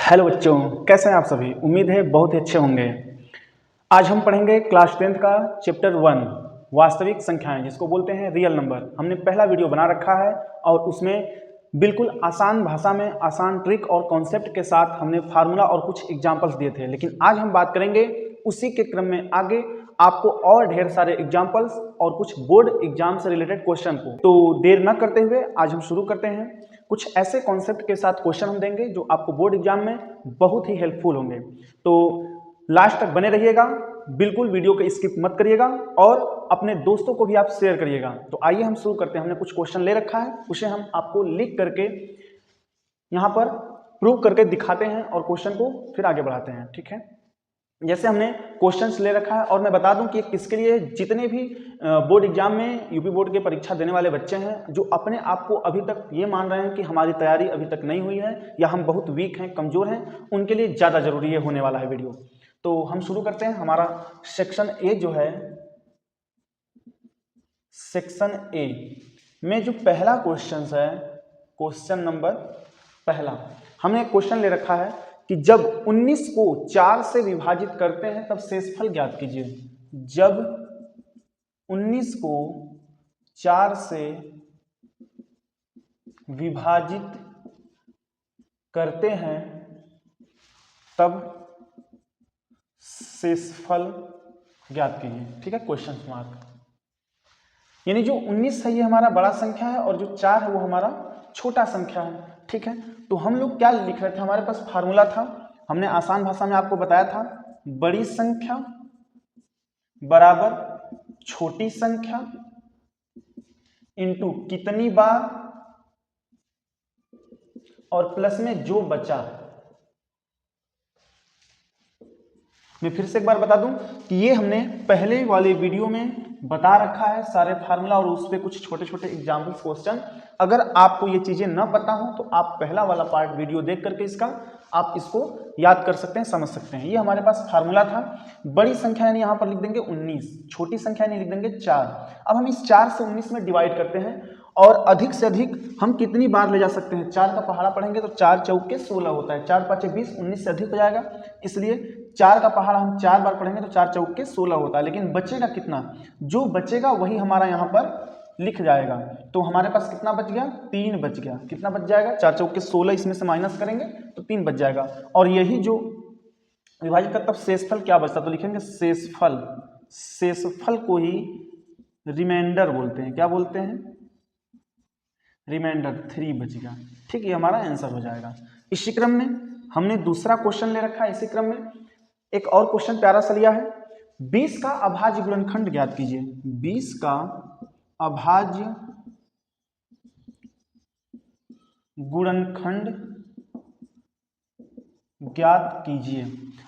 Hello बच्चों, कैसे हैं आप सभी। उम्मीद है बहुत ही अच्छे होंगे। आज हम पढ़ेंगे क्लास 10th का चैप्टर 1 वास्तविक संख्याएं, जिसको बोलते हैं रियल नंबर। हमने पहला वीडियो बना रखा है और उसमें बिल्कुल आसान भाषा में आसान ट्रिक और कॉन्सेप्ट के साथ हमने फार्मूला और कुछ एग्जाम्पल्स दिए थे। लेकिन आज हम बात करेंगे उसी के क्रम में आगे आपको और ढेर सारे एग्जाम्पल्स और कुछ बोर्ड एग्जाम से रिलेटेड क्वेश्चन को। तो देर न करते हुए आज हम शुरू करते हैं। कुछ ऐसे कॉन्सेप्ट के साथ क्वेश्चन हम देंगे जो आपको बोर्ड एग्जाम में बहुत ही हेल्पफुल होंगे। तो लास्ट तक बने रहिएगा, बिल्कुल वीडियो को स्किप मत करिएगा और अपने दोस्तों को भी आप शेयर करिएगा। तो आइए हम शुरू करते हैं। हमने कुछ क्वेश्चन ले रखा है, उसे हम आपको लिख करके यहाँ पर प्रूव करके दिखाते हैं और क्वेश्चन को फिर आगे बढ़ाते हैं। ठीक है, जैसे हमने क्वेश्चंस ले रखा है और मैं बता दूं कि किसके लिए, जितने भी बोर्ड एग्जाम में यूपी बोर्ड की परीक्षा देने वाले बच्चे हैं जो अपने आप को अभी तक ये मान रहे हैं कि हमारी तैयारी अभी तक नहीं हुई है या हम बहुत वीक हैं, कमजोर हैं, उनके लिए ज़्यादा जरूरी ये होने वाला है वीडियो। तो हम शुरू करते हैं। हमारा सेक्शन ए जो है, सेक्शन ए में जो पहला क्वेश्चन है, क्वेश्चन नंबर पहला, हमने एक क्वेश्चन ले रखा है कि जब 19 को 4 से विभाजित करते हैं तब शेषफल ज्ञात कीजिए। जब 19 को 4 से विभाजित करते हैं तब शेषफल ज्ञात कीजिए। ठीक है, क्वेश्चन मार्क। यानी जो 19 है ये हमारा बड़ा संख्या है और जो 4 है वो हमारा छोटा संख्या है। ठीक है, तो हम लोग क्या लिख रहे थे, हमारे पास फार्मूला था, हमने आसान भाषा में आपको बताया था, बड़ी संख्या बराबर छोटी संख्या इंटू कितनी बार और प्लस में जो बचा। मैं फिर से एक बार बता दूं कि ये हमने पहले वाले वीडियो में बता रखा है सारे फार्मूला और उस पे कुछ छोटे छोटे एग्जाम्पल्स क्वेश्चन। अगर आपको ये चीजें न पता हो तो आप पहला वाला पार्ट वीडियो देख करके इसका आप इसको याद कर सकते हैं, समझ सकते हैं। ये हमारे पास फार्मूला था। बड़ी संख्या यानी यहाँ पर लिख देंगे 19, छोटी संख्या यानी लिख देंगे 4। अब हम इस 4 से 19 में डिवाइड करते हैं और अधिक से अधिक हम कितनी बार ले जा सकते हैं। 4 का पहाड़ा पढ़ेंगे तो 4 चौके 16 होता है, 4 पाँचे 20, 19 से अधिक हो जाएगा, इसलिए 4 का पहाड़ा हम 4 बार पढ़ेंगे तो 4 चौके 16 होता है। लेकिन बचेगा कितना, जो बचेगा वही हमारा यहाँ पर लिख जाएगा। तो हमारे पास कितना बच गया, 3 बच गया। कितना बच जाएगा, 4 चौके 16, इसमें से माइनस करेंगे तो 3 बच जाएगा। और यही जो विभाजित का तब शेषफल क्या बचता, तो लिखेंगे शेषफल। शेषफल को ही रिमाइंडर बोलते हैं। क्या बोलते हैं, रिमाइंडर। 3 बचेगा। ठीक, ये हमारा आंसर हो जाएगा। इसी क्रम में हमने दूसरा क्वेश्चन ले रखा है। इसी क्रम में एक और क्वेश्चन प्यारा सा लिया है, 20 का अभाज्य गुणनखंड ज्ञात कीजिए। 20 का अभाज्य गुणनखंड ज्ञात कीजिए।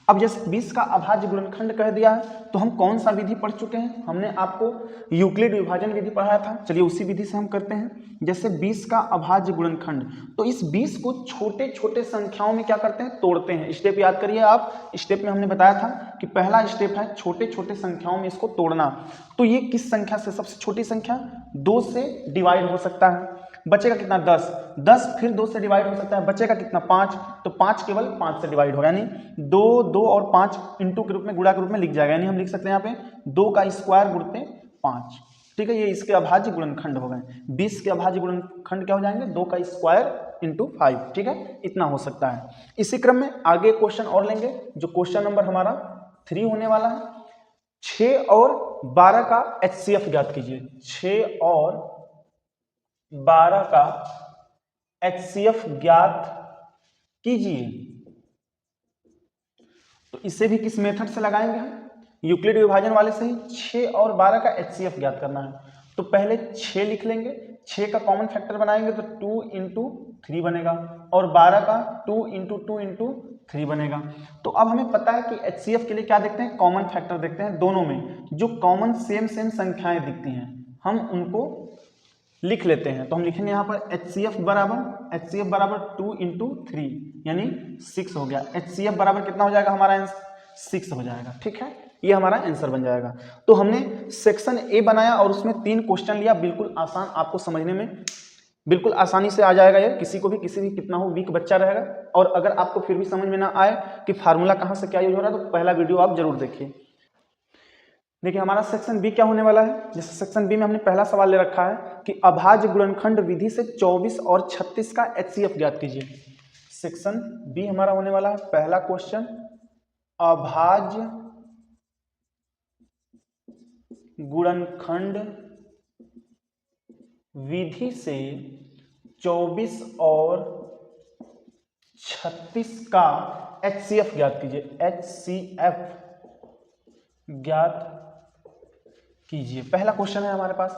अब जैसे 20 का अभाज्य गुणनखंड कह दिया है तो हम कौन सा विधि पढ़ चुके हैं, हमने आपको यूक्लिड विभाजन विधि पढ़ाया था। चलिए उसी विधि से हम करते हैं। जैसे 20 का अभाज्य गुणनखंड, तो इस 20 को छोटे छोटे संख्याओं में क्या करते हैं, तोड़ते हैं। स्टेप याद करिए आप। स्टेप में हमने बताया था कि पहला स्टेप है छोटे छोटे संख्याओं में इसको तोड़ना। तो ये किस संख्या से, सबसे छोटी संख्या 2 से डिवाइड हो सकता है, बचेगा कितना, 10। 10 फिर 2 से डिवाइड हो सकता है, बचेगा कितना, 5। तो 5 केवल 5 से डिवाइड होगा, यानी 2, 2 और 5 इंटू के रूप में, गुणा के रूप में लिख जाएगा। यानी हम लिख सकते हैं यहाँ पे 2 का स्क्वायर गुणते 5। ठीक है, ये इसके अभाज्य गुणनखंड हो गए। 20 के अभाज्य गुणनखंड क्या हो जाएंगे, 2 का स्क्वायर इंटू 5। ठीक है, इतना हो सकता है। इसी क्रम में आगे क्वेश्चन और लेंगे, जो क्वेश्चन नंबर हमारा 3 होने वाला है। 6 और 12 का HCF ज्ञात कीजिए। 6 और 12 का HCF ज्ञात कीजिए। तो इसे भी किस मेथड से लगाएंगे हम, यूक्लिड विभाजन वाले से ही। 6 और 12 का HCF ज्ञात करना है। तो पहले 6 लिख लेंगे, 6 का कॉमन फैक्टर बनाएंगे तो 2 इंटू 3 बनेगा और 12 का 2 इंटू 2 इंटू 3 बनेगा। तो अब हमें पता है कि HCF के लिए क्या देखते हैं, कॉमन फैक्टर देखते हैं। दोनों में जो कॉमन सेम संख्याएं दिखती हैं हम उनको लिख लेते हैं। तो हम लिखेंगे यहाँ पर HCF बराबर 2 इंटू 3 यानी 6 हो गया। HCF बराबर कितना हो जाएगा, हमारा आंसर 6 हो जाएगा। ठीक है, ये हमारा आंसर बन जाएगा। तो हमने सेक्शन ए बनाया और उसमें 3 क्वेश्चन लिया, बिल्कुल आसान, आपको समझने में बिल्कुल आसानी से आ जाएगा ये, किसी को भी, किसी भी कितना हो वीक बच्चा रहेगा। और अगर आपको फिर भी समझ में ना आए कि फार्मूला कहाँ से क्या यूज हो रहा है तो पहला वीडियो आप जरूर देखिए। देखिए हमारा सेक्शन बी क्या होने वाला है। जैसे सेक्शन बी में हमने पहला सवाल ले रखा है कि अभाज्य गुणनखंड विधि से 24 और 36 का HCF ज्ञात कीजिए। सेक्शन बी हमारा होने वाला है पहला क्वेश्चन, अभाज्य गुणनखंड विधि से 24 और 36 का HCF ज्ञात कीजिए। HCF ज्ञात कीजिए, पहला क्वेश्चन है हमारे पास।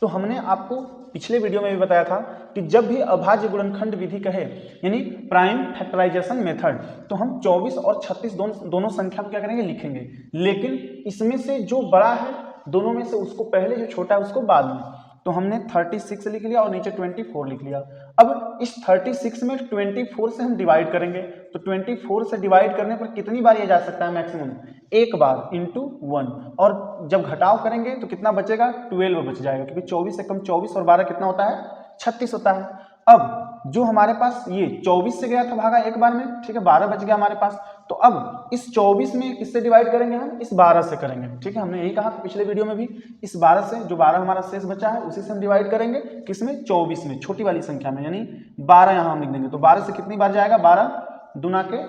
तो हमने आपको पिछले वीडियो में भी बताया था कि जब भी अभाज्य गुणनखंड विधि कहे यानी प्राइम फैक्टराइजेशन मेथड, तो हम 24 और 36 दोनों संख्या को क्या करेंगे, लिखेंगे। लेकिन इसमें से जो बड़ा है दोनों में से उसको पहले, जो छोटा है उसको बाद में। तो हमने 36 लिख लिया और नीचे 24 लिख लिया। अब इस 36 में 24 से हम डिवाइड करेंगे, तो 24 से डिवाइड करने पर कितनी बार ये जा सकता है, मैक्सिमम एक बार इंटू 1। और जब घटाव करेंगे तो कितना बचेगा, 12 बच जाएगा, क्योंकि 24 से कम 24 और 12 कितना होता है, 36 होता है। अब जो हमारे पास ये 24 से गया था भागा एक बार में, ठीक है, 12 बच गया हमारे पास। तो अब इस 24 में किससे डिवाइड करेंगे, हम इस 12 से करेंगे, ठीक है। हमने यही कहा पिछले वीडियो में भी, इस 12 से, जो 12 हमारा शेष बचा है उसी से हम डिवाइड करेंगे, किसमें, 24 में, छोटी वाली संख्या में, यानी 12 यहां हम लिख देंगे। तो 12 से कितनी बार जाएगा, 12 दूना के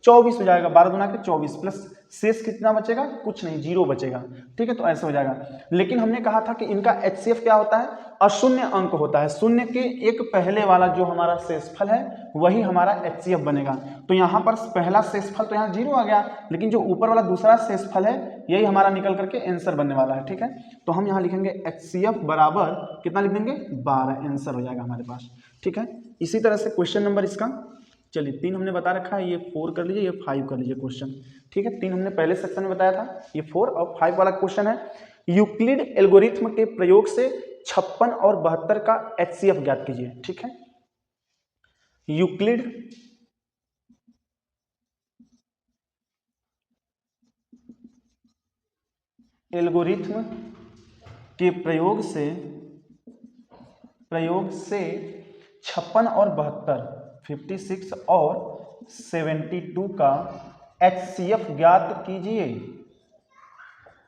24 हो जाएगा, 12 दूना के 24 प्लस शेष कितना बचेगा, कुछ नहीं, 0 बचेगा, ठीक है। तो ऐसे हो जाएगा। लेकिन हमने कहा था कि इनका HCF क्या होता है, अशून्य अंक होता है। शून्य के एक पहले वाला जो हमारा शेषफल है वही हमारा HCF बनेगा। तो यहाँ पर पहला शेषफल तो यहाँ 0 आ गया, लेकिन जो ऊपर वाला दूसरा शेषफल है यही हमारा निकल करके आंसर बनने वाला है, ठीक है। तो हम यहाँ लिखेंगे HCF बराबर कितना लिख देंगे, 12, आंसर हो जाएगा हमारे पास, ठीक है। इसी तरह से क्वेश्चन नंबर इसका, चलिए 3 हमने बता रखा है, ये 4 कर लीजिए, ये 5 कर लीजिए क्वेश्चन, ठीक है। 3 हमने पहले सेक्शन में बताया था, ये 4 और 5 वाला क्वेश्चन है। यूक्लिड एल्गोरिथ्म के प्रयोग से 56 और 72 का HCF ज्ञात कीजिए, ठीक है। यूक्लिड एल्गोरिथ्म के प्रयोग से 56 और 72, 56 और 72 का HCF ज्ञात कीजिए,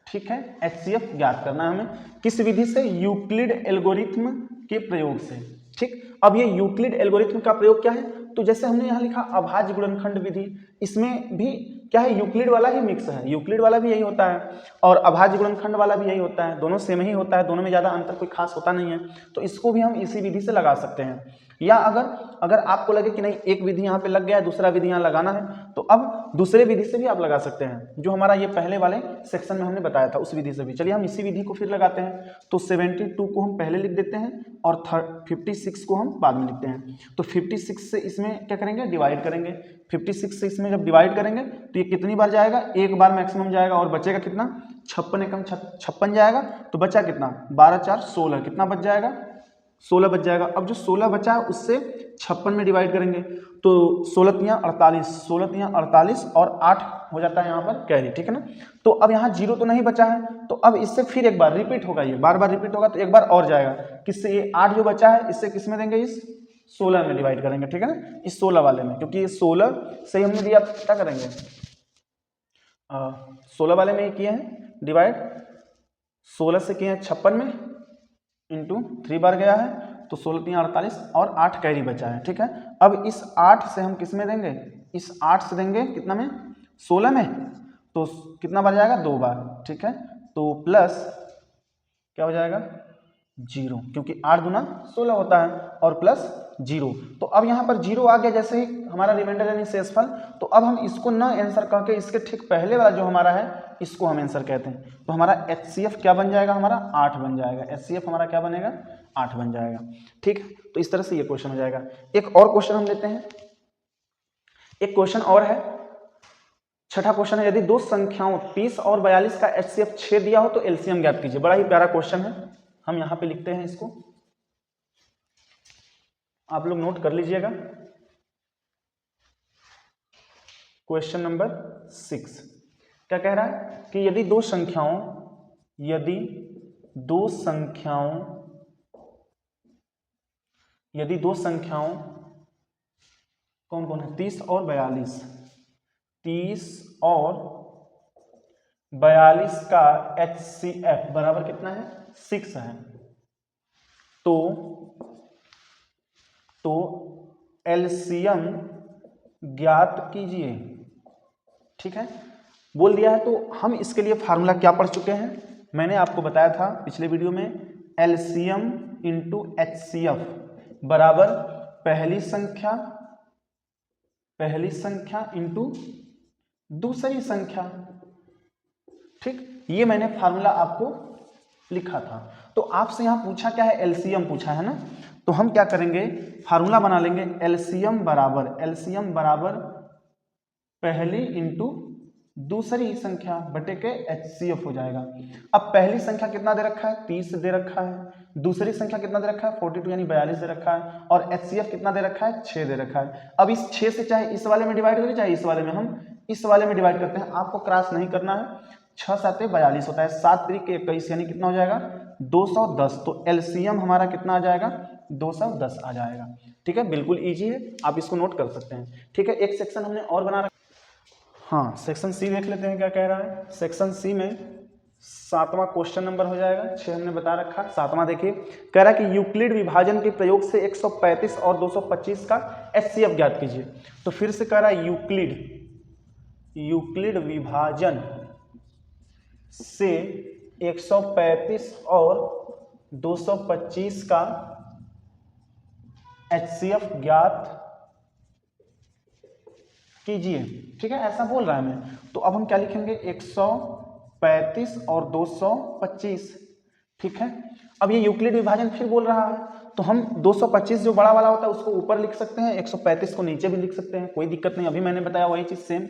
ठीक है। HCF ज्ञात करना है हमें, किस विधि से, यूक्लिड एल्गोरिथ्म के प्रयोग से, ठीक। अब ये यूक्लिड एल्गोरिथ्म का प्रयोग क्या है, तो जैसे हमने यहाँ लिखा अभाज्य गुणनखंड विधि, इसमें भी क्या है, यूक्लिड वाला ही मिक्स है, यूक्लिड वाला भी यही होता है और अभाज्य गुणनखंड वाला भी यही होता है, दोनों सेम ही होता है, दोनों में ज़्यादा अंतर कोई खास होता नहीं है। तो इसको भी हम इसी विधि से लगा सकते हैं। या अगर आपको लगे कि नहीं एक विधि यहाँ पे लग गया है, दूसरा विधि यहाँ लगाना है, तो अब दूसरे विधि से भी आप लगा सकते हैं, जो हमारा ये पहले वाले सेक्शन में हमने बताया था उस विधि से भी। चलिए हम इसी विधि को फिर लगाते हैं। तो 72 को हम पहले लिख देते हैं और 56 को हम बाद में लिखते हैं। तो 56 से इसमें क्या करेंगे, डिवाइड करेंगे। 56 से इसमें जब डिवाइड करेंगे तो ये कितनी बार जाएगा, एक बार मैक्सिमम जाएगा, और बचेगा कितना, 56 एकम 56 जाएगा, तो बचा कितना, 12 4 16, कितना बच जाएगा, 16 बच जाएगा। अब जो 16 बचा है उससे 56 में डिवाइड करेंगे, तो 16 तियां 48, 16 तियां 48 और 8 हो जाता है यहाँ पर कैरी, ठीक है ना। तो अब यहाँ 0 तो नहीं बचा है, तो अब इससे फिर एक बार रिपीट होगा, ये बार बार रिपीट होगा, तो एक बार और जाएगा, किससे, ये 8 जो बचा है इससे किस में देंगे, इस 16 में डिवाइड करेंगे, ठीक है ना, इस 16 वाले में, क्योंकि ये 16 से हमने दिया, क्या करेंगे, 16 वाले में किए हैं डिवाइड, 16 से किए हैं 56 में, इंटू 3 बार गया है, तो 16 तियां 48 और 8 कैरी बचा है, ठीक है। अब इस 8 से हम किस में देंगे, इस 8 से देंगे कितना में, 16 में, तो कितना बार जाएगा, 2 बार, ठीक है। तो प्लस क्या हो जाएगा, 0, क्योंकि 8 दूना 16 होता है, और प्लस 0। तो अब यहाँ पर 0 आ गया जैसे ही हमारा रिमाइंडर यानी शेषफल, तो अब हम इसको न आंसर कह के इसके ठीक पहले वाला जो हमारा है इसको हम आंसर कहते हैं। तो हमारा HCF क्या बन जाएगा, हमारा 8 बन जाएगा। HCF हमारा क्या बनेगा, 8 बन जाएगा, ठीक। तो इस तरह से ये क्वेश्चन हो जाएगा। एक और क्वेश्चन हम लेते हैं, एक क्वेश्चन और है, छठा क्वेश्चन है, यदि दो संख्याओं 30 और 42 का HCF 6 दिया हो तो LCM ज्ञात कीजिए। बड़ा ही प्यारा क्वेश्चन है, हम यहाँ पे लिखते हैं इसको, आप लोग नोट कर लीजिएगा। क्वेश्चन नंबर 6 क्या कह रहा है कि यदि दो संख्याओं यदि दो संख्याओं कौन कौन है 30 और 42, 30 और 42 का HCF बराबर कितना है 6 है। तो एलसीएम ज्ञात कीजिए। ठीक है, बोल दिया है। तो हम इसके लिए फार्मूला क्या पढ़ चुके हैं, मैंने आपको बताया था पिछले वीडियो में, एलसीएम इंटू HCF बराबर पहली संख्या इंटू दूसरी संख्या। ठीक, ये मैंने फार्मूला आपको लिखा था। तो आपसे यहां पूछा क्या है, एलसीएम पूछा है ना, तो हम क्या करेंगे, फार्मूला बना लेंगे। एलसीएम बराबर पहली इंटू दूसरी संख्या बटे के HCF हो जाएगा। अब पहली संख्या कितना दे रखा है 30 दे रखा है, दूसरी संख्या कितना दे रखा है 42 यानी 42 दे रखा है, और HCF कितना दे रखा है 6 दे रखा है। अब इस 6 से चाहे इस वाले में डिवाइड करें चाहे इस वाले में, हम इस वाले में डिवाइड करते हैं, आपको क्रॉस नहीं करना है। 6 7 42 होता है, 7 3 21 यानी कितना हो जाएगा 210। तो एलसीएम हमारा कितना आ जाएगा 210 आ जाएगा। ठीक है, बिल्कुल इजी है, आप इसको नोट कर सकते हैं। ठीक है, एक सेक्शन हमने और बना रखा। हाँ, सेक्शन सी देख लेते हैं क्या कह रहा है। सेक्शन सी में 7वां क्वेश्चन नंबर हो जाएगा, 6 हमने बता रखा। 7वां देखिए, कह रहा है कि यूक्लिड विभाजन के प्रयोग से 135 और 225 का HCF ज्ञात कीजिए। तो फिर से कह रहा है यूक्लिड विभाजन से 135 और 225 का HCF ज्ञात कीजिए। ठीक है, ऐसा बोल रहा है हमें। तो अब हम क्या लिखेंगे 135 और 225। ठीक है, अब ये यूक्लिड विभाजन फिर बोल रहा है, तो हम 225 जो बड़ा वाला होता है उसको ऊपर लिख सकते हैं, 135 को नीचे भी लिख सकते हैं, कोई दिक्कत नहीं। अभी मैंने बताया वही चीज सेम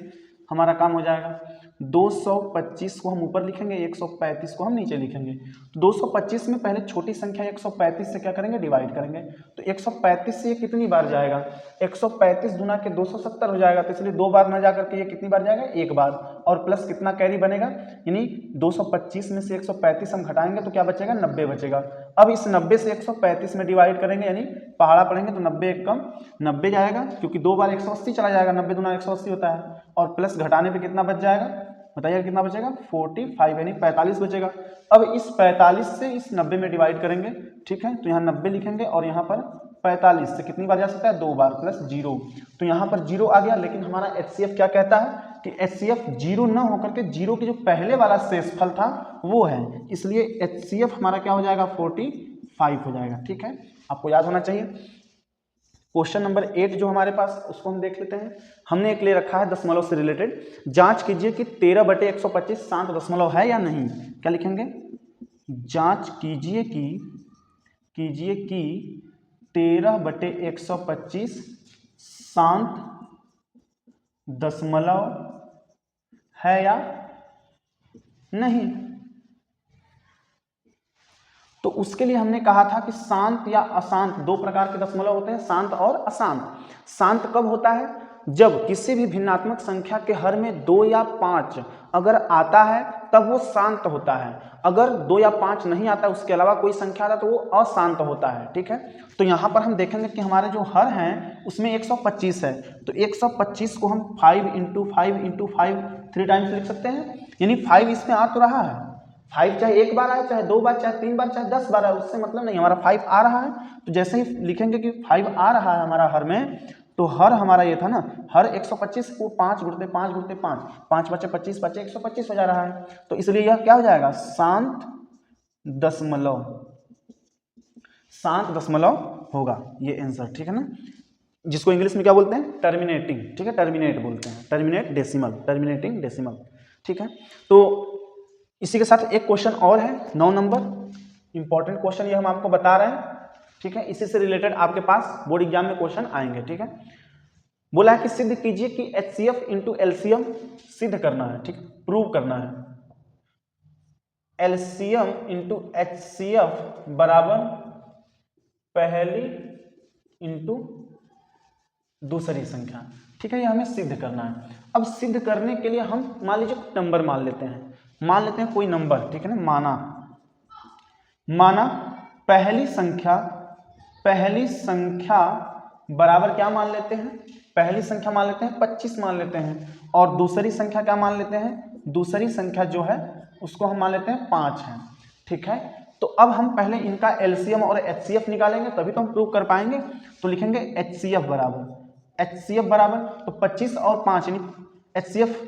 हमारा काम हो जाएगा। 225 को हम ऊपर लिखेंगे, 135 को हम नीचे लिखेंगे। तो 225 में पहले छोटी संख्या 135 से क्या करेंगे डिवाइड करेंगे। तो 135 से ये कितनी बार जाएगा, 135 गुना के 270 हो जाएगा। तो इसलिए 2 बार न जाकर के ये कितनी बार जाएगा 1 बार, और प्लस कितना कैरी बनेगा, यानी 225 में से 135 हम घटाएंगे तो क्या बचेगा 90 बचेगा। अब इस 90 से 135 में डिवाइड करेंगे, यानी पहाड़ा पढ़ेंगे तो 90 एक कम 90 जाएगा, क्योंकि 2 बार 180 चला जाएगा, 90 दूना 180 होता है, और प्लस घटाने पे कितना बच जाएगा बताइए, कितना बचेगा 45 यानी 45 बचेगा। अब इस 45 से इस 90 में डिवाइड करेंगे। ठीक है, तो यहाँ 90 लिखेंगे और यहाँ पर 45 से कितनी बार जा सकता है 2 बार, प्लस 0, तो यहाँ पर 0 आ गया। लेकिन हमारा HCF क्या कहता है कि HCF 0 न होकर के 0 के जो पहले वाला शेषफल था वो है, इसलिए HCF हमारा क्या हो जाएगा 45 हो जाएगा। ठीक है, आपको याद होना चाहिए। क्वेश्चन नंबर 8 जो हमारे पास, उसको हम देख लेते हैं। हमने एक ले रखा है दशमलव से रिलेटेड, जांच कीजिए कि 13/125 शांत दशमलव है या नहीं। क्या लिखेंगे, जांच कीजिए कि 13/125 शांत दशमलव है या नहीं। तो उसके लिए हमने कहा था कि शांत या अशांत, 2 प्रकार के दशमलव होते हैं, शांत और अशांत। शांत कब होता है, जब किसी भी भिन्नात्मक संख्या के हर में 2 या 5 अगर आता है तब वो शांत होता है। अगर 2 या 5 नहीं आता, उसके अलावा कोई संख्या आता तो वो अशांत होता है। ठीक है, तो यहाँ पर हम देखेंगे कि हमारे जो हर हैं उसमें 125 है, तो 125 को हम 5 × 5 × 5 3 टाइम्स लिख सकते हैं, यानी 5 इसमें आ तो रहा है। 5 चाहे 1 बार आए, चाहे 2 बार, चाहे 3 बार, चाहे 10 बार आए, उससे मतलब नहीं, हमारा 5 आ रहा है। तो जैसे ही लिखेंगे कि 5 आ रहा है हमारा हर में, तो हर हमारा ये था ना, हर 125 को 5 × 5 × 5, 5 बचे 25 बचे 125 हो जा रहा है। तो इसलिए यह क्या हो जाएगा शांत दशमलव होगा ये आंसर। ठीक है ना, जिसको इंग्लिश में क्या बोलते हैं टर्मिनेटिंग। ठीक है, टर्मिनेट बोलते हैं, टर्मिनेटिंग डेसिमल। ठीक है, तो इसी के साथ एक क्वेश्चन और है 9 नंबर, इंपॉर्टेंट क्वेश्चन ये हम आपको बता रहे हैं। ठीक है, इसी से रिलेटेड आपके पास बोर्ड एग्जाम में क्वेश्चन आएंगे। ठीक है, बोला है कि सिद्ध कीजिए कि HCF × LCM सिद्ध करना है। ठीक, प्रूव करना है। LCM × HCF बराबर पहली × दूसरी संख्या। ठीक है, ये हमें सिद्ध करना है। अब सिद्ध करने के लिए हम मान लीजिए नंबर मान लेते हैं कोई नंबर। ठीक है ना, माना पहली पहली संख्या बराबर क्या मान लेते हैं, पहली संख्या मान लेते हैं 25 मान लेते हैं, और दूसरी संख्या क्या मान लेते हैं, दूसरी संख्या जो है उसको हम मान लेते हैं 5 है। ठीक है, तो अब हम पहले इनका एलसीएम और एचसीएफ निकालेंगे, तभी तो हम प्रूव कर पाएंगे। तो लिखेंगे एचसीएफ बराबर तो 25 और 5 यानी एचसीएफ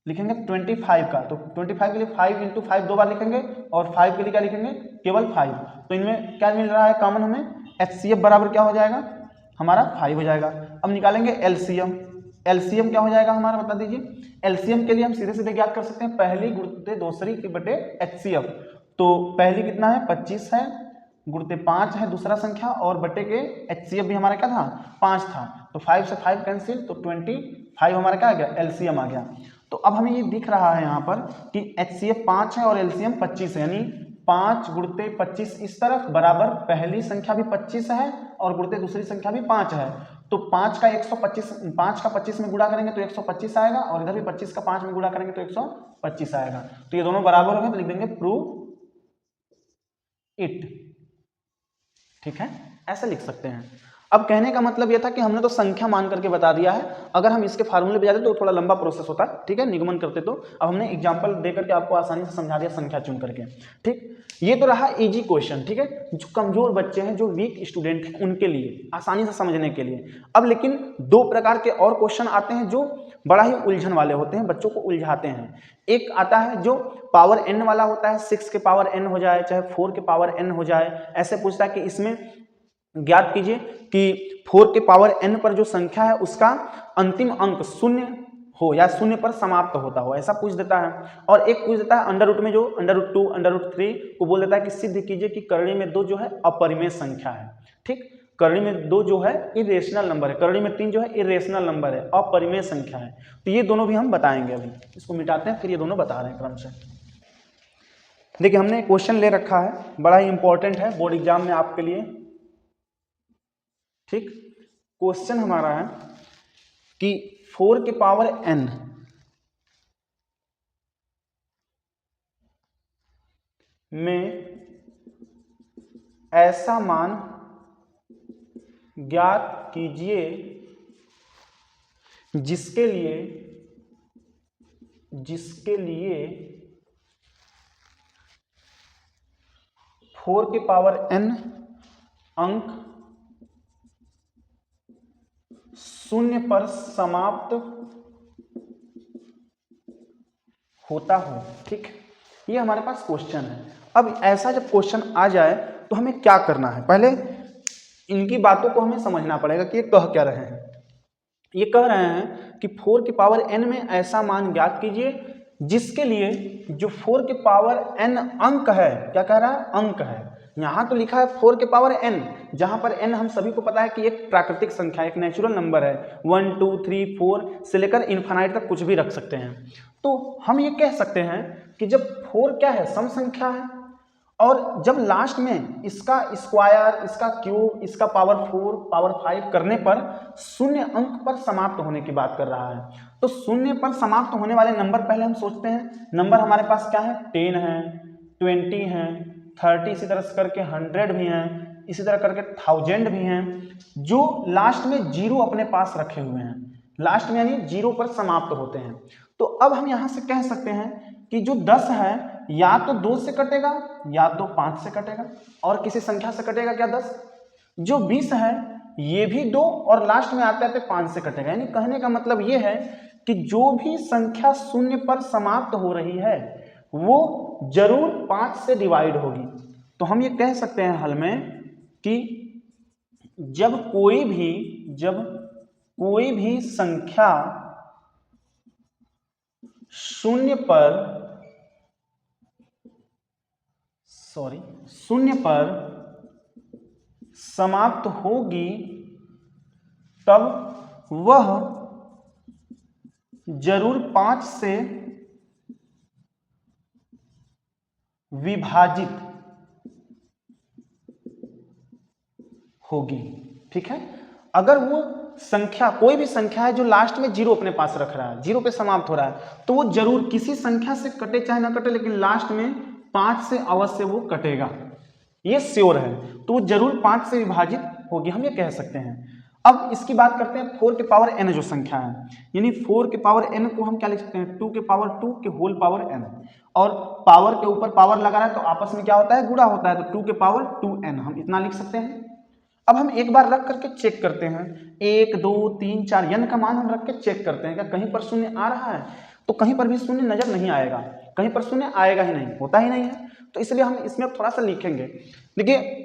लिखेंगे 25 का, तो 25 के लिए 5 × 5 दो बार लिखेंगे, और 5 के लिए क्या लिखेंगे, केवल 5। तो इनमें क्या मिल रहा है कॉमन हमें, एचसीएफ बराबर क्या हो जाएगा हमारा 5 हो जाएगा। अब निकालेंगे एलसीएम, एलसीएम क्या हो जाएगा हमारा बता दीजिए। एलसीएम के लिए हम सीधे सीधे ज्ञात कर सकते हैं पहली गुणित दूसरी के बटे एचसीएफ। तो पहली कितना है 25 है, गुणित 5 है दूसरा संख्या, और बटे के एचसीएफ भी हमारा क्या था 5 था, तो 5 से 5 कैंसिल, तो 25 हमारा क्या आ गया एलसीएम आ गया। तो अब हमें ये दिख रहा है यहाँ पर कि एचसीएफ 5 है और एलसीएम 25 है, यानी 5 गुणित 25 इस तरफ बराबर पहली संख्या भी 25 है और गुणित दूसरी संख्या भी 5 है। तो 5 का 25 में गुणा करेंगे तो 125 आएगा, और इधर भी 25 का 5 में गुणा करेंगे तो 125 आएगा। तो ये दोनों बराबर हो गए, तो लिख देंगे प्रूव इट। ठीक है, ऐसे लिख सकते हैं। अब कहने का मतलब यह था कि हमने तो संख्या मान करके बता दिया है, अगर हम इसके फार्मूले पे जाते तो थोड़ा लंबा प्रोसेस होता है। ठीक है, निगमन करते तो। अब हमने एग्जांपल दे करके आपको आसानी से समझा दिया संख्या चुन करके। ठीक, ये तो रहा इजी क्वेश्चन। ठीक है, जो कमजोर बच्चे हैं, जो वीक स्टूडेंट हैं, उनके लिए आसानी से समझने के लिए। अब लेकिन दो प्रकार के और क्वेश्चन आते हैं जो बड़ा ही उलझन वाले होते हैं, बच्चों को उलझाते हैं। एक आता है जो पावर n वाला होता है, 6 के पावर n हो जाए चाहे 4 के पावर n हो जाए, ऐसे पूछता है कि इसमें ज्ञात कीजिए कि 4 के पावर n पर जो संख्या है उसका अंतिम अंक शून्य हो या शून्य पर समाप्त होता हो, ऐसा पूछ देता है। और एक पूछ देता है अंडर रूट में जो √2 √3 को बोल देता है कि सिद्ध कीजिए कि करड़ी में 2 जो है अपरिमेय संख्या है। ठीक, करड़ी में 2 जो है इरेशनल नंबर है, करड़ी में 3 जो है इरेशनल नंबर है, अपरिमेय संख्या है। तो ये दोनों भी हम बताएंगे। अभी इसको मिटाते हैं, फिर ये दोनों बता रहे हैं क्रम से। देखिए, हमने क्वेश्चन ले रखा है, बड़ा ही इंपॉर्टेंट है बोर्ड एग्जाम में आपके लिए। ठीक, क्वेश्चन हमारा है कि 4 के पावर n में ऐसा मान ज्ञात कीजिए जिसके लिए 4 के पावर n अंक शून्य पर समाप्त होता हो। ठीक, ये हमारे पास क्वेश्चन है। अब ऐसा जब क्वेश्चन आ जाए तो हमें क्या करना है, पहले इनकी बातों को हमें समझना पड़ेगा कि ये कह क्या रहे हैं। ये कह रहे हैं कि 4 के पावर n में ऐसा मान ज्ञात कीजिए जिसके लिए जो 4 के पावर n अंक है, क्या कह रहा है, अंक है। यहां तो लिखा है 4 के पावर n, जहां पर n हम सभी को पता है कि एक प्राकृतिक संख्या, एक नेचुरल नंबर है। 1 2 3 4 से लेकर इन्फिनाइट तक कुछ भी रख सकते हैं। तो हम ये कह सकते हैं कि जब 4 क्या है, सम संख्या है, और जब लास्ट में इसका स्क्वायर, इसका क्यूब, इसका पावर 4 पावर 5 करने पर शून्य अंक पर समाप्त होने की बात कर रहा है। तो शून्य पर समाप्त होने वाले नंबर पहले हम सोचते हैं। नंबर हमारे पास क्या है, 10 है, 20 है, 30, इसी तरह से करके 100 भी हैं, इसी तरह करके 1000 भी हैं, जो लास्ट में जीरो अपने पास रखे हुए हैं, लास्ट में यानी जीरो पर समाप्त होते हैं। तो अब हम यहां से कह सकते हैं कि जो 10 है या तो 2 से कटेगा या तो 5 से कटेगा, और किसी संख्या से कटेगा क्या 10। जो 20 है ये भी 2 और लास्ट में आते आते 5 से कटेगा। यानी कहने का मतलब ये है कि जो भी संख्या शून्य पर समाप्त हो रही है वो जरूर 5 से डिवाइड होगी। तो हम ये कह सकते हैं हल में कि जब कोई भी संख्या शून्य पर समाप्त होगी तब वह जरूर 5 से विभाजित होगी। ठीक है, अगर वो संख्या, कोई भी संख्या है जो लास्ट में जीरो अपने पास रख रहा है, जीरो पे समाप्त हो रहा है, तो वो जरूर किसी संख्या से कटे चाहे ना कटे, लेकिन लास्ट में 5 से अवश्य वो कटेगा। ये श्योर है, तो वो जरूर 5 से विभाजित होगी, हम ये कह सकते हैं। अब इसकी बात करते हैं 4 के पावर n जो संख्या है, यानी 4 के पावर n को हम क्या लिख सकते हैं, 2 के पावर 2 के होल पावर n, और पावर के ऊपर पावर लगा रहा है तो आपस में क्या होता है, गुणा होता है, तो 2 के पावर 2n हम इतना लिख सकते हैं। अब हम एक बार रख करके चेक करते हैं, 1 2 3 4 n का मान हम रख के चेक करते हैं, क्या कहीं पर शून्य आ रहा है, तो कहीं पर भी शून्य नजर नहीं आएगा, कहीं पर शून्य आएगा ही नहीं, होता ही नहीं है, तो इसलिए हम इसमें थोड़ा सा लिखेंगे। देखिए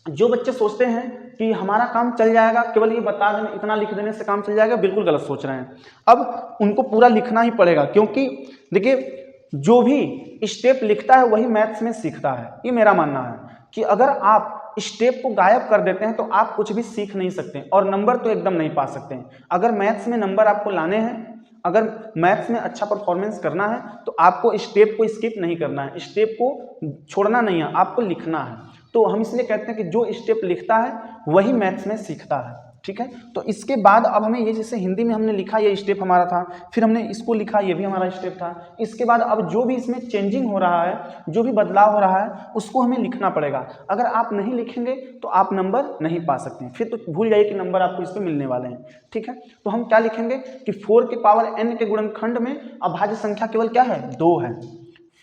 जो बच्चे सोचते हैं कि हमारा काम चल जाएगा, केवल ये बता देने, इतना लिख देने से काम चल जाएगा, बिल्कुल गलत सोच रहे हैं। अब उनको पूरा लिखना ही पड़ेगा, क्योंकि देखिए जो भी स्टेप लिखता है वही मैथ्स में सीखता है। ये मेरा मानना है कि अगर आप स्टेप को गायब कर देते हैं तो आप कुछ भी सीख नहीं सकते और नंबर तो एकदम नहीं पा सकते हैं। अगर मैथ्स में नंबर आपको लाने हैं, अगर मैथ्स में अच्छा परफॉर्मेंस करना है, तो आपको स्टेप को स्किप नहीं करना है, स्टेप को छोड़ना नहीं है, आपको लिखना है। तो हम इसलिए कहते हैं कि जो स्टेप लिखता है वही मैथ्स में सीखता है, ठीक है। तो इसके बाद अब हमें ये, जैसे हिंदी में हमने लिखा, ये स्टेप हमारा था, फिर हमने इसको लिखा, ये भी हमारा स्टेप था। इसके बाद अब जो भी इसमें चेंजिंग हो रहा है, जो भी बदलाव हो रहा है, उसको हमें लिखना पड़ेगा। अगर आप नहीं लिखेंगे तो आप नंबर नहीं पा सकते हैं, फिर तो भूल जाइए कि नंबर आपको इस पर मिलने वाले हैं, ठीक है। तो हम क्या लिखेंगे कि 4 के पावर n के गुणनखंड में अभाज्य संख्या केवल क्या है, 2 है।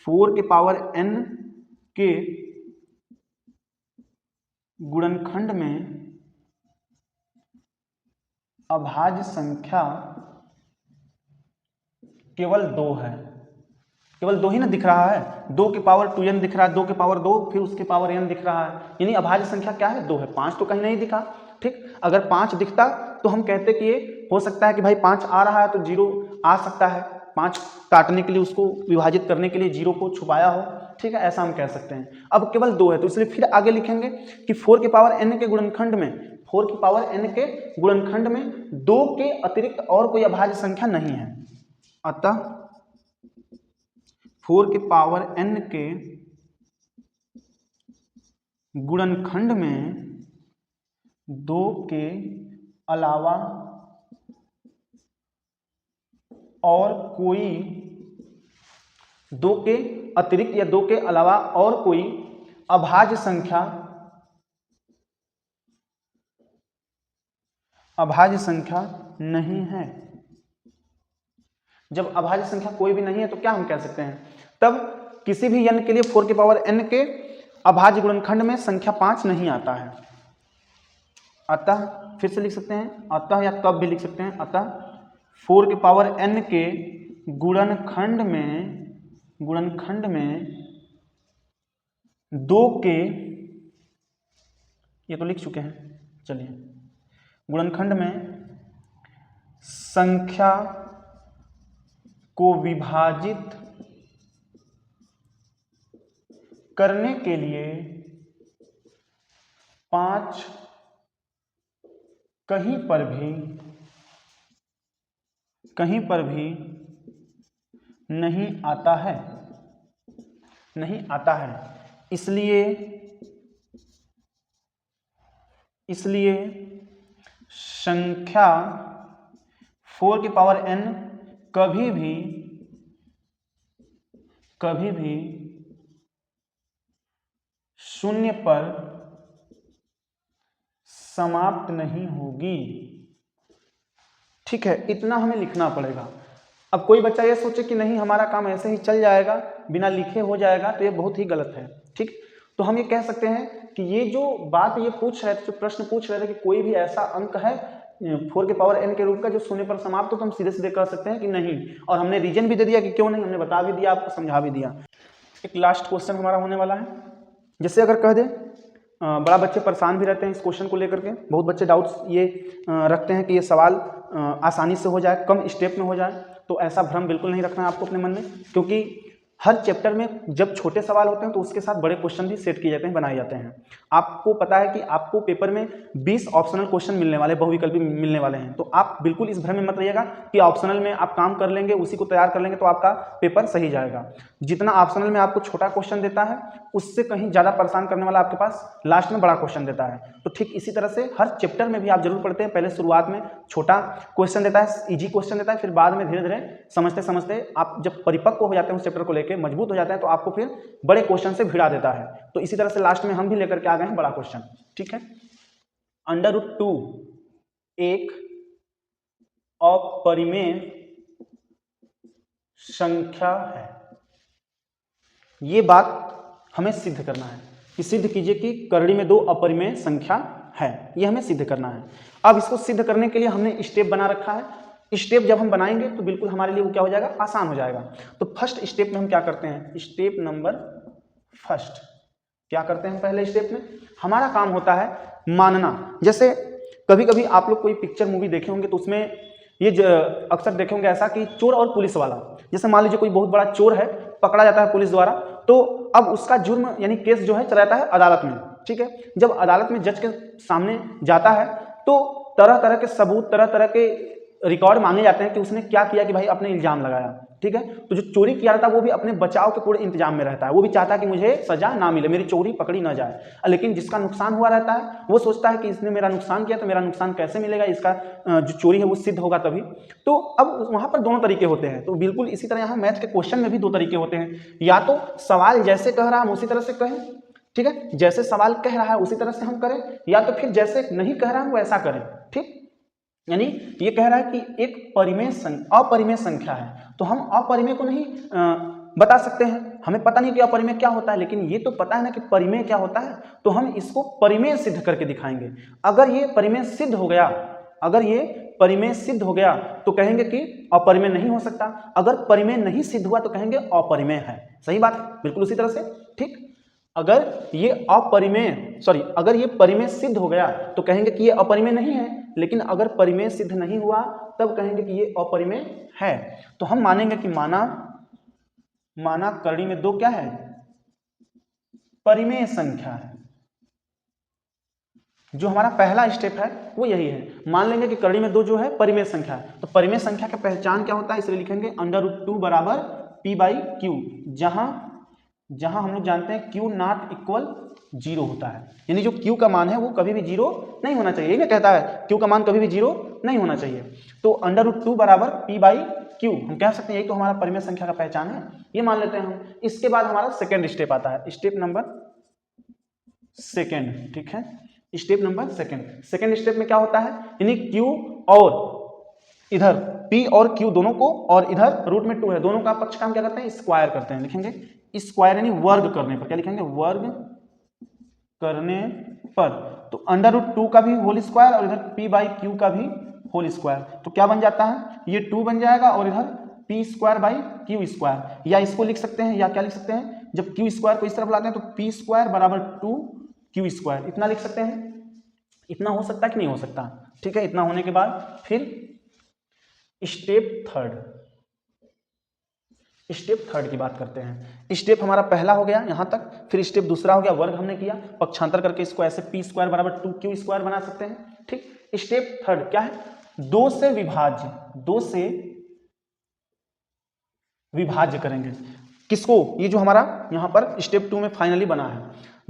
4 के पावर n के गुणनखंड में अभाज्य संख्या केवल 2 है। केवल 2 ही ना दिख रहा है, 2 के पावर 2n दिख रहा है, 2 के पावर 2, फिर उसके पावर n दिख रहा है, यानी अभाज्य संख्या क्या है, 2 है। 5 तो कहीं नहीं दिखा, ठीक। अगर 5 दिखता तो हम कहते कि ये हो सकता है कि भाई 5 आ रहा है तो 0 आ सकता है, 5 काटने के लिए, उसको विभाजित करने के लिए 0 को छुपाया हो, ठीक है, ऐसा हम कह सकते हैं। अब केवल 2 है, तो इसलिए फिर आगे लिखेंगे कि 4 के पावर n के गुणनखंड में, 4 की पावर n के गुणनखंड में 2 के अतिरिक्त और कोई अभाज्य संख्या नहीं है। अतः 4 के पावर n के गुणनखंड में 2 के अलावा और कोई, 2 के अतिरिक्त या 2 के अलावा और कोई अभाज्य संख्या नहीं है। जब अभाज्य संख्या कोई भी नहीं है तो क्या हम कह सकते हैं, तब किसी भी n के लिए 4 के पावर n के अभाज्य गुणनखंड में संख्या 5 नहीं आता है। अतः, फिर से लिख सकते हैं, अतः या तब भी लिख सकते हैं, अतः 4 के पावर n के गुणनखंड में 2 के, ये तो लिख चुके हैं, चलिए, गुणनखंड में संख्या को विभाजित करने के लिए 5 कहीं पर भी नहीं आता है, इसलिए संख्या 4 की पावर n कभी भी 0 पर समाप्त नहीं होगी, ठीक है। इतना हमें लिखना पड़ेगा। अब कोई बच्चा ये सोचे कि नहीं हमारा काम ऐसे ही चल जाएगा, बिना लिखे हो जाएगा, तो ये बहुत ही गलत है, ठीक। तो हम ये कह सकते हैं कि ये जो बात ये पूछ रहे थे, जो प्रश्न पूछ रहे थे कि कोई भी ऐसा अंक है 4 के पावर n के रूप का जो 0 पर समाप्त हो, तो हम सीधे सीधे कह सकते हैं कि नहीं, और हमने रीजन भी दे दिया कि क्यों नहीं, हमने बता भी दिया, आपको समझा भी दिया। एक लास्ट क्वेश्चन हमारा होने वाला है। जैसे अगर कह दे, बड़ा बच्चे परेशान भी रहते हैं इस क्वेश्चन को लेकर के, बहुत बच्चे डाउट्स ये रखते हैं कि ये सवाल आसानी से हो जाए, कम स्टेप में हो जाए, तो ऐसा भ्रम बिल्कुल नहीं रखना है आपको अपने मन में, क्योंकि हर चैप्टर में जब छोटे सवाल होते हैं तो उसके साथ बड़े क्वेश्चन भी सेट किए जाते हैं, बनाए जाते हैं। आपको पता है कि आपको पेपर में 20 ऑप्शनल क्वेश्चन मिलने वाले, बहुविकल्पी मिलने वाले हैं, तो आप बिल्कुल इस भ्रम में मत रहिएगा कि ऑप्शनल में आप काम कर लेंगे, उसी को तैयार कर लेंगे तो आपका पेपर सही जाएगा। जितना ऑप्शनल में आपको छोटा क्वेश्चन देता है उससे कहीं ज़्यादा परेशान करने वाला आपके पास लास्ट में बड़ा क्वेश्चन देता है। तो ठीक इसी तरह से हर चैप्टर में भी आप जरूर पढ़ते हैं, पहले शुरुआत में छोटा क्वेश्चन देता है, इजी क्वेश्चन देता है, फिर बाद में धीरे धीरे समझते समझते आप जब परिपक्व हो जाते हैं उस चैप्टर को लेकर, मजबूत हो जाते हैं, तो आपको फिर बड़े क्वेश्चन से भिड़ा देता है। तो इसी तरह से लास्ट में हम भी लेकर के आ गए हैं बड़ा क्वेश्चन। ठीक है, √2 एक अपरिमेय संख्या है। ये बात हमें सिद्ध करना है कि सिद्ध कीजिए कि करड़ी में 2 अपरिमेय संख्या है, ये हमें सिद्ध करना है। अब इसको सिद्ध करने के लिए हमने स्टेप बना रखा है। स्टेप जब हम बनाएंगे तो बिल्कुल हमारे लिए वो क्या हो जाएगा, आसान हो जाएगा। तो फर्स्ट स्टेप में हम क्या करते हैं, स्टेप नंबर फर्स्ट क्या करते हैं, पहले स्टेप में हमारा काम होता है मानना। जैसे कभी कभी आप लोग कोई पिक्चर मूवी देखे होंगे तो उसमें ये अक्सर देखे होंगे ऐसा कि चोर और पुलिस वाला, जैसे मान लीजिए कोई बहुत बड़ा चोर है, पकड़ा जाता है पुलिस द्वारा, तो अब उसका जुर्म यानी केस जो है चला जाता है अदालत में। ठीक है, जब अदालत में जज के सामने जाता है तो तरह तरह के सबूत, तरह तरह के रिकॉर्ड मांगे जाते हैं कि उसने क्या किया कि भाई अपने इल्जाम लगाया। ठीक है, तो जो चोरी किया था वो भी अपने बचाव के पूरे इंतजाम में रहता है, वो भी चाहता है कि मुझे सजा ना मिले, मेरी चोरी पकड़ी ना जाए। लेकिन जिसका नुकसान हुआ रहता है वो सोचता है कि इसने मेरा नुकसान किया तो मेरा नुकसान कैसे मिलेगा, इसका जो चोरी है वो सिद्ध होगा तभी। तो अब वहां पर दोनों तरीके होते हैं। तो बिल्कुल इसी तरह यहाँ मैथ के क्वेश्चन में भी 2 तरीके होते हैं, या तो सवाल जैसे कह रहा है हम उसी तरह से कहें, ठीक है, जैसे सवाल कह रहा है उसी तरह से हम करें, या तो फिर जैसे नहीं कह रहा है वैसा करें। ठीक, यानी ये कह रहा है कि एक अपरिमेय संख्या है, तो हम अपरिमेय को नहीं बता सकते हैं, हमें पता नहीं कि अपरिमेय क्या होता है, लेकिन ये तो पता है ना कि परिमेय क्या होता है, तो हम इसको परिमेय सिद्ध करके दिखाएंगे। अगर ये परिमेय सिद्ध हो गया, अगर ये परिमेय सिद्ध हो गया तो कहेंगे कि अपरिमेय नहीं हो सकता, अगर परिमेय नहीं सिद्ध हुआ तो कहेंगे अपरिमेय है। सही बात है, बिल्कुल उसी तरह से। ठीक, अगर ये अगर ये परिमेय सिद्ध हो गया तो कहेंगे कि ये अपरिमेय नहीं है, लेकिन अगर परिमेय सिद्ध नहीं हुआ तब कहेंगे कि ये अपरिमेय है। तो हम मानेंगे कि माना करड़ी में 2 क्या है, परिमेय संख्या है। जो हमारा पहला स्टेप है वो यही है, मान लेंगे कि करड़ी में 2 जो है परिमेय संख्या है। तो परिमेय संख्या की पहचान क्या होता है, इसलिए लिखेंगे √2 बराबर p/q, जहां हम लोग जानते हैं q नॉट इक्वल 0 होता है, यानी जो q का मान है वो कभी भी 0 नहीं होना चाहिए। ये कहता है q का मान कभी भी 0 नहीं होना चाहिए। तो √2 बराबर p/q हम कह सकते हैं, यही तो हमारा परिमेय संख्या का पहचान है, ये मान लेते हैं हम। इसके बाद हमारा सेकेंड स्टेप आता है, स्टेप नंबर सेकेंड। ठीक है, स्टेप नंबर सेकेंड स्टेप में क्या होता है, यानी q और इधर p और q दोनों को, और इधर रूट में 2 है, दोनों का पक्ष का हम क्या करते हैं, स्क्वायर करते हैं। लिखेंगे स्क्वायर यानी वर्ग करने पर, क्या लिखेंगे, वर्ग करने पर। तो √2 का भी होल स्क्वायर और इधर p/q का भी होल स्क्वायर, तो क्या बन जाता है, ये 2 बन जाएगा और इधर p²/q², या इसको लिख सकते हैं, या क्या लिख सकते हैं, जब q² को इस तरफ लाते हैं तो p² बराबर 2q², इतना लिख सकते हैं। इतना हो सकता है कि नहीं हो सकता। ठीक है, इतना होने के बाद फिर स्टेप थर्ड की बात करते हैं। स्टेप हमारा पहला हो गया यहां तक, फिर स्टेप दूसरा हो गया, वर्ग हमने किया, पक्षांतर करके इसको ऐसे p² बराबर 2q² बना सकते हैं। ठीक, स्टेप थर्ड क्या है, 2 से विभाज्य करेंगे। किसको, ये जो हमारा यहां पर स्टेप 2 में फाइनली बना है,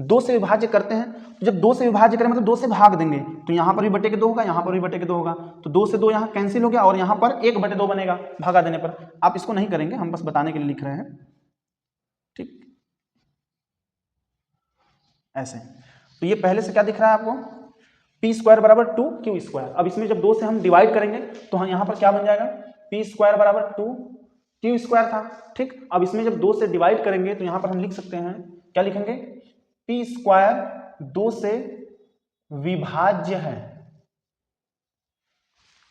2 से विभाज्य करते हैं। तो जब 2 से विभाज्य करें मतलब 2 से भाग देंगे, तो यहां पर भी बटे के 2 होगा, यहां पर भी बटे के 2 होगा, तो 2 से 2 यहां कैंसिल हो गया और यहां पर 1/2 बनेगा भागा देने पर। आप इसको नहीं करेंगे, हम बस बताने के लिए लिख रहे हैं। ठीक, ऐसे। तो ये पहले से क्या दिख रहा है आपको, p² बराबर 2q²। अब इसमें जब 2 से हम डिवाइड करेंगे तो हम यहां पर क्या बन जाएगा, p² बराबर 2q² था। ठीक, अब इसमें जब 2 से डिवाइड करेंगे तो यहां पर हम लिख सकते हैं, क्या लिखेंगे, p² 2 से विभाज्य है,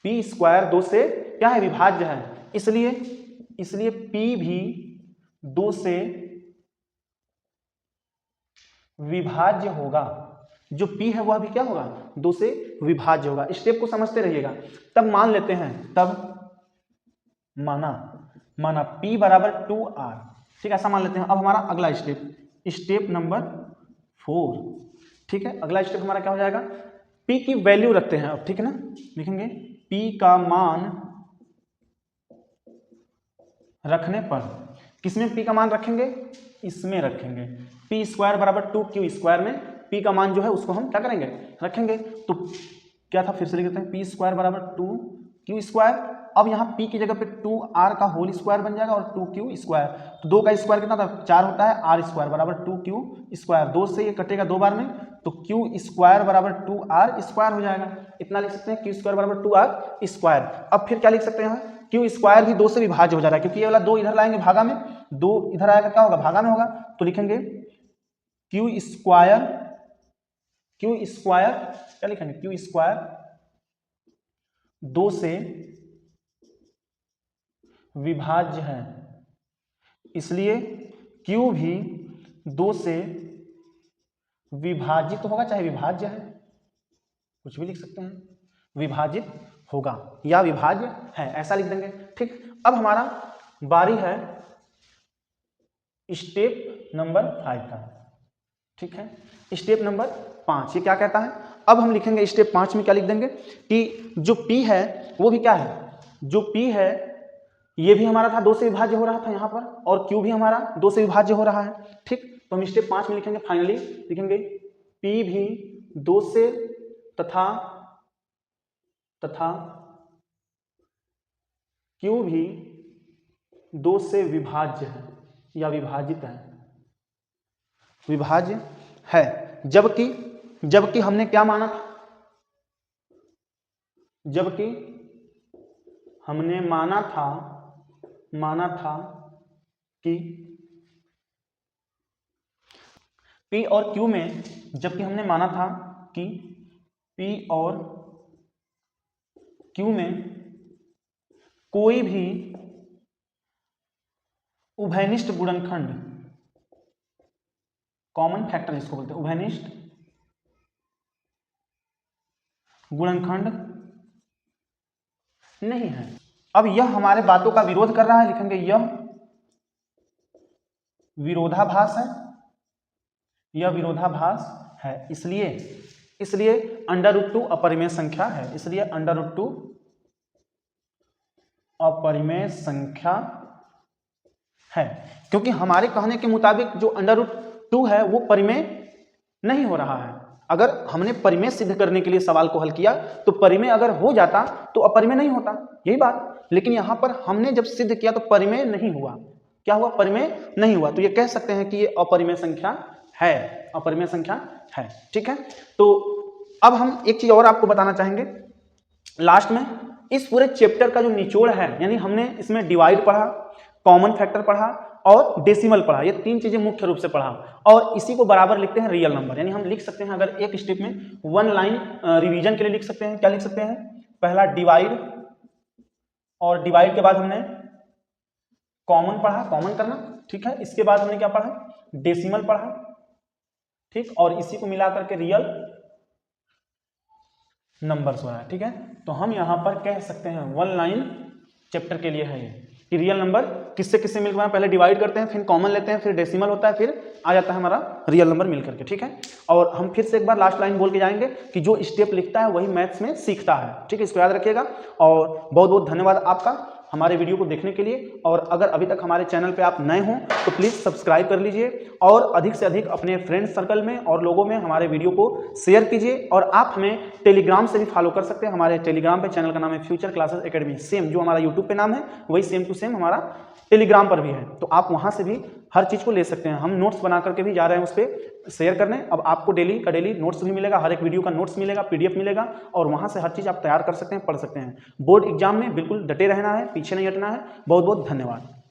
p² 2 से क्या है, विभाज्य है, इसलिए p भी 2 से विभाज्य होगा। जो p है वह भी क्या होगा, 2 से विभाज्य होगा। स्टेप को समझते रहिएगा। तब मान लेते हैं, तब माना p बराबर 2r। ठीक, ऐसा मान लेते हैं। अब हमारा अगला स्टेप नंबर 4। ठीक है, अगला स्टेप हमारा क्या हो जाएगा, p की वैल्यू रखते हैं अब। ठीक है ना, लिखेंगे p का मान रखने पर किसमें p का मान रखेंगे, इसमें रखेंगे। पी स्क्वायर बराबर 2q स्क्वायर में p का मान जो है उसको हम क्या करेंगे, रखेंगे। तो क्या था, फिर से लिख देते हैं, पी स्क्वायर बराबर 2q स्क्वायर। अब यहाँ p की जगह पे 2r का होल स्क्वायर बन जाएगा और 2q स्क्वायर। तो 2 का स्क्वायर कितना था, 4 होता है। r स्क्वायर बराबर 2q स्क्वायर, 2 से ये कटेगा 2 बार में, तो q स्क्वायर बराबर 2r स्क्वायर हो जाएगा। इतना लिख सकते हैं, q स्क्वायर बराबर 2r स्क्वायर। अब फिर क्या लिख सकते हैं, q स्क्वायर भी 2 से विभाज्य हो जा रहा है, क्योंकि ये वाला 2 इधर लाएंगे भागा में, 2 इधर आएगा क्या होगा, भागा में होगा। तो लिखेंगे q स्क्वायर क्या लिखेंगे, q स्क्वायर 2 से विभाज्य है, इसलिए q भी 2 से विभाजित होगा, चाहे विभाज्य है, कुछ भी लिख सकते हैं, विभाजित होगा या विभाज्य है, ऐसा लिख देंगे। ठीक, अब हमारा बारी है स्टेप नंबर 5 का। ठीक है, स्टेप नंबर 5 ये क्या कहता है, अब हम लिखेंगे स्टेप 5 में क्या लिख देंगे कि जो p है वो भी क्या है, जो p है ये भी हमारा था 2 से विभाज्य हो रहा था यहाँ पर, और q भी हमारा 2 से विभाज्य हो रहा है। ठीक, तो हम स्टेप 5 में लिखेंगे, फाइनली लिखेंगे p भी 2 से तथा q भी 2 से विभाज्य है या विभाजित है, विभाज्य है। जबकि हमने क्या माना था, जबकि हमने माना था कि P और Q में, जबकि हमने माना था कि P और Q में कोई भी उभयनिष्ठ गुणनखंड, कॉमन फैक्टर जिसको बोलते हैं, उभयनिष्ठ गुणनखंड नहीं है। अब यह हमारे बातों का विरोध कर रहा है, लिखेंगे यह विरोधाभास है, यह विरोधाभास है, इसलिए √2 अपरिमेय संख्या है, इसलिए √2 अपरिमेय संख्या है, क्योंकि हमारे कहने के मुताबिक जो √2 है वो परिमेय नहीं हो रहा है। अगर हमने परिमेय सिद्ध करने के लिए सवाल को हल किया तो परिमेय अगर हो जाता तो अपरिमेय नहीं होता, यही बात। लेकिन यहां पर हमने जब सिद्ध किया तो परिमेय नहीं हुआ, क्या हुआ, परिमेय नहीं हुआ, तो ये कह सकते हैं कि ये अपरिमेय संख्या है, अपरिमेय संख्या है। ठीक है, तो अब हम एक चीज और आपको बताना चाहेंगे लास्ट में, इस पूरे चैप्टर का जो निचोड़ है, यानी हमने इसमें डिवाइड पढ़ा, कॉमन फैक्टर पढ़ा और डेसिमल पढ़ा, ये 3 चीजें मुख्य रूप से पढ़ा, और इसी को बराबर लिखते हैं रियल नंबर। यानी हम लिख सकते हैं, अगर एक स्टेप में 1 लाइन रिवीजन के लिए लिख सकते हैं, क्या लिख सकते हैं, पहला डिवाइड, और डिवाइड के बाद हमने कॉमन पढ़ा, कॉमन करना, ठीक है। इसके बाद हमने क्या पढ़ा, डेसिमल पढ़ा, ठीक, और इसी को मिलाकर के रियल नंबर्स हो रहा है। ठीक है, तो हम यहां पर कह सकते हैं 1 लाइन चैप्टर के लिए है ये, कि रियल नंबर किससे किससे मिलकर है, पहले डिवाइड करते हैं, फिर कॉमन लेते हैं, फिर डेसिमल होता है, फिर आ जाता है हमारा रियल नंबर मिलकर के। ठीक है, और हम फिर से एक बार लास्ट लाइन बोल के जाएंगे कि जो स्टेप लिखता है वही मैथ्स में सीखता है। ठीक है, इसको याद रखिएगा, और बहुत बहुत धन्यवाद आपका हमारे वीडियो को देखने के लिए। और अगर अभी तक हमारे चैनल पे आप नए हों तो प्लीज़ सब्सक्राइब कर लीजिए, और अधिक से अधिक अपने फ्रेंड्स सर्कल में और लोगों में हमारे वीडियो को शेयर कीजिए। और आप हमें टेलीग्राम से भी फॉलो कर सकते हैं, हमारे टेलीग्राम पे चैनल का नाम है फ्यूचर क्लासेस एकेडमी, सेम जो हमारा यूट्यूब पे नाम है वही सेम टू सेम हमारा टेलीग्राम पर भी है, तो आप वहाँ से भी हर चीज़ को ले सकते हैं। हम नोट्स बना करके भी जा रहे हैं उस पर शेयर करने। अब आपको डेली का डेली नोट्स भी मिलेगा, हर एक वीडियो का नोट्स मिलेगा, PDF मिलेगा, और वहाँ से हर चीज़ आप तैयार कर सकते हैं, पढ़ सकते हैं। बोर्ड एग्जाम में बिल्कुल डटे रहना है, पीछे नहीं हटना है। बहुत बहुत धन्यवाद।